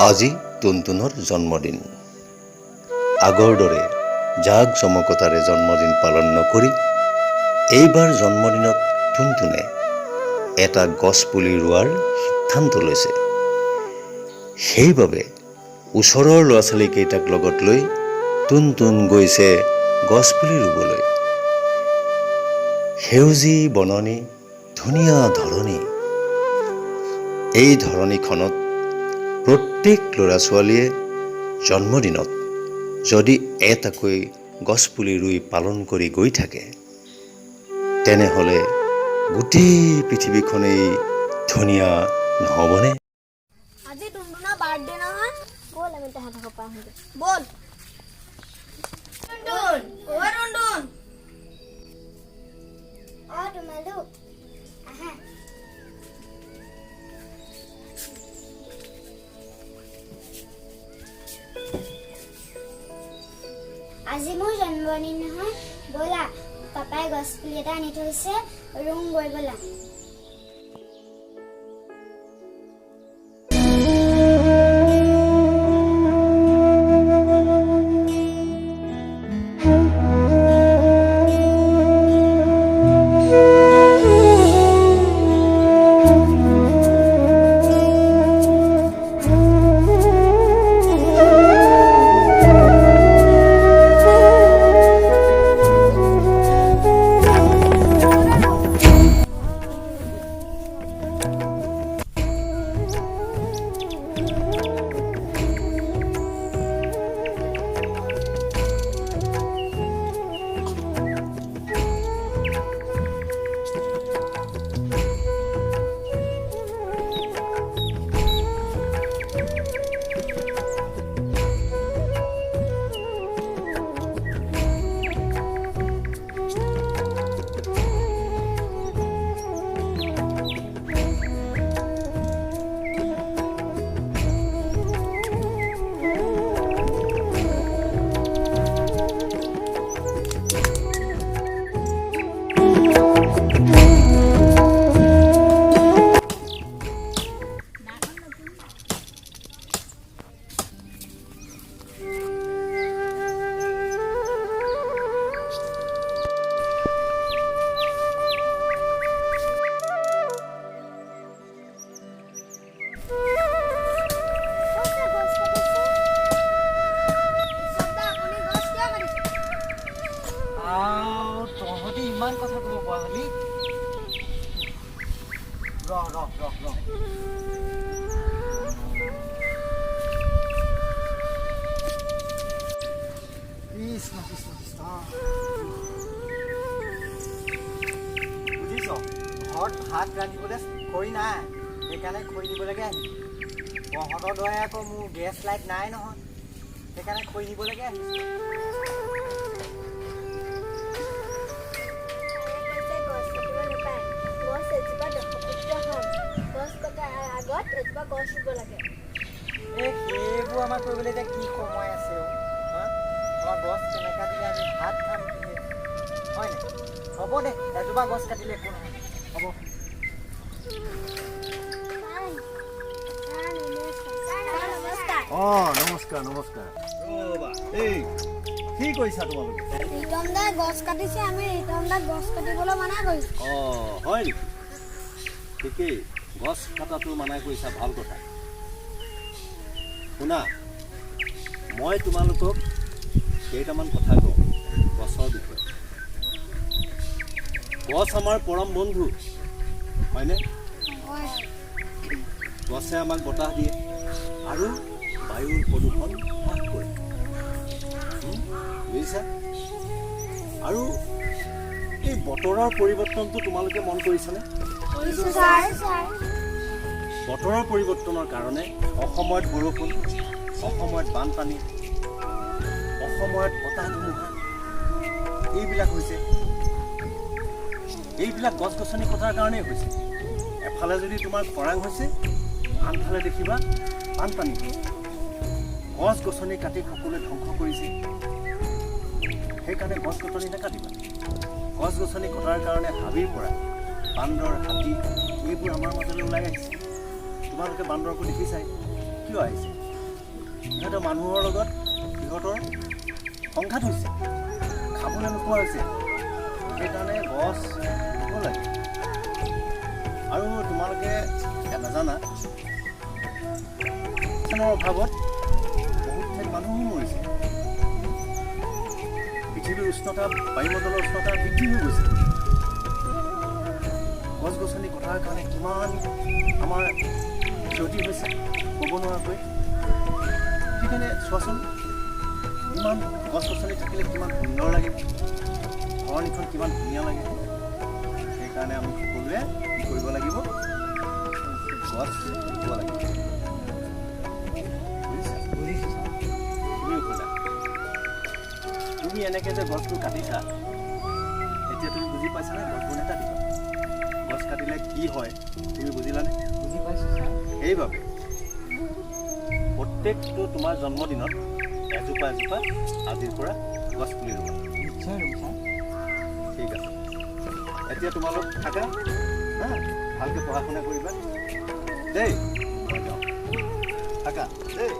আজি টুনটুনৰ জন্মদিন। আগৰ দৰে জাক জমকতাৰে জন্মদিন পালন নকৰি এইবাৰ জন্মদিনত টুনটুনে এটা গছপুলি ৰোৱাৰ সিদ্ধান্ত লৈছে। সেইবাবে ওচৰৰ ল'ৰা ছোৱালীকেইটাক লগত লৈ টুনটুন গৈছে গছপুলি ৰুবলৈ। সেউজী বননি, ধুনীয়া ধৰণী। এই ধৰণীখনত প্ৰত্যেক ল'ৰা ছোৱালীয়ে জন্মদিনত যদি এটাকৈ গছপুলি ৰুই পালন কৰি গৈ থাকে, তেনেহ'লে গোটেই পৃথিৱীখনেই ধুনীয়া নহ'বনে? আজি টুনটুনৰ বাৰ্থডে নহয়, ব'ল আমি তাহাঁতৰ পৰা আহোঁগৈ। ব'ল টুনটুন, অ' টুনটুন, অ' তোমালোক আহা। আজি মোৰ জন্মদিন নহয়, ব'লা পাপাই গছপুলি এটা আনি থৈছে, ৰুম গৈ ব'লা। ইমান কথা ক'ব পৰা হলি বুজিছ, ঘৰত ভাত ৰান্ধিবলৈ খৰি নাই, সেইকাৰণে খৰি নিবলৈকে আহিছোঁ। তহঁতৰ দৰে আকৌ মোৰ গেছ লাইট নাই নহয়, সেইকাৰণে খৰি নিবলৈকে আহিছোঁ। সেইবোৰ আমাৰ কৰিবলৈ এতিয়া কি সময় আছে? আমাৰ গছ কেনেকা দিলে আমি ভাত খাম কিহে, হয় নাই? হ'ব দে, এজোপা গছ কাটিলে একো নহয়, হ'ব। নমস্কাৰ নমস্কাৰ। এই কি কৰিছা তোমালোকে? ৰিতম দাই গছ কাটিছে, আমি ৰিতম দাক গছ কাটিবলৈ মানা কৰিছোঁ। হয় নেকি? ঠিকেই, গছ কটাটো মানা কৰিছা, ভাল কথা। শুনা, মই তোমালোকক কেইটামান কথা কওঁ গছৰ বিষয়ে। গছ আমাৰ পৰম বন্ধু, হয়নে? গছে আমাক বতাহ দিয়ে আৰু বায়ুৰ প্ৰদূষণ হ্ৰাস কৰে, বুজিছা? আৰু এই বতৰৰ পৰিৱৰ্তনটো তোমালোকে মন কৰিছানে? বতৰৰ পৰিৱৰ্তনৰ কাৰণে অসময়ত বৰষুণ, অসময়ত বানপানী, অসময়ত বতাহ ধুমুহা এইবিলাক হৈছে। এইবিলাক গছ গছনি কটাৰ কাৰণেই হৈছে। এফালে যদি তোমাৰ খৰাং হৈছে, আনফালে দেখিবা বানপানী। গছ গছনি কাটি সকলোৱে ধ্বংস কৰিছে, সেইকাৰণে গছ গছনি নাকাটিবা। গছ গছনি কটাৰ কাৰণে হাবিৰ পৰা বান্দৰ, হাতী এইবোৰ আমাৰ মাজলৈ ওলাই আহিছে। তোমালোকে বান্দৰকো দেখিছাই, কিয় আহিছে? সিহঁতৰ মানুহৰ লগত সিহঁতৰ সংঘাত হৈছে, খাবলৈ নোপোৱা হৈছে। সেইকাৰণে গছ ৰুব লাগে। আৰু তোমালোকে নাজানা, অক্সিজেনৰ অভাৱত বহুত ঠাইত মানুহো মৰিছে। পৃথিৱীৰ উষ্ণতা, বায়ুমণ্ডলৰ উষ্ণতা বৃদ্ধি হৈ গৈছে। গছ গছনি কটাৰ কাৰণে কিমান আমাৰ ক্ষতি হৈছে ক'ব নোৱাৰাকৈ। সেইকাৰণে চোৱাচোন, ইমান গছ গছনি থাকিলে কিমান সুন্দৰ লাগে, ধৰণীখন কিমান ধুনীয়া লাগে। সেইকাৰণে আমি সকলোৱে কি কৰিব লাগিব? গছ ৰুব লাগিব। বুজিছা? বুজিছোঁ ছাৰ। তুমিও শুনা, তুমি এনেকৈ যে গছবোৰ কাটিছা, এতিয়া তুমি বুজি পাইছানে? গছবোৰ নেকাটিবা। গছ কাটিলে কি হয় তুমি বুজিলানে? বুজি পাইছোঁ ছাৰ। সেইবাবে প্ৰত্যেকটো তোমাৰ জন্মদিনত এজোপা এজোপা আজিৰ পৰা গছ পুলি ৰুবা। নিশ্চয় ৰুম ছাৰ। ঠিক আছে, এতিয়া তোমালোক থাকা, ভালকৈ পঢ়া শুনা কৰিবা দেই। থাকা দেই।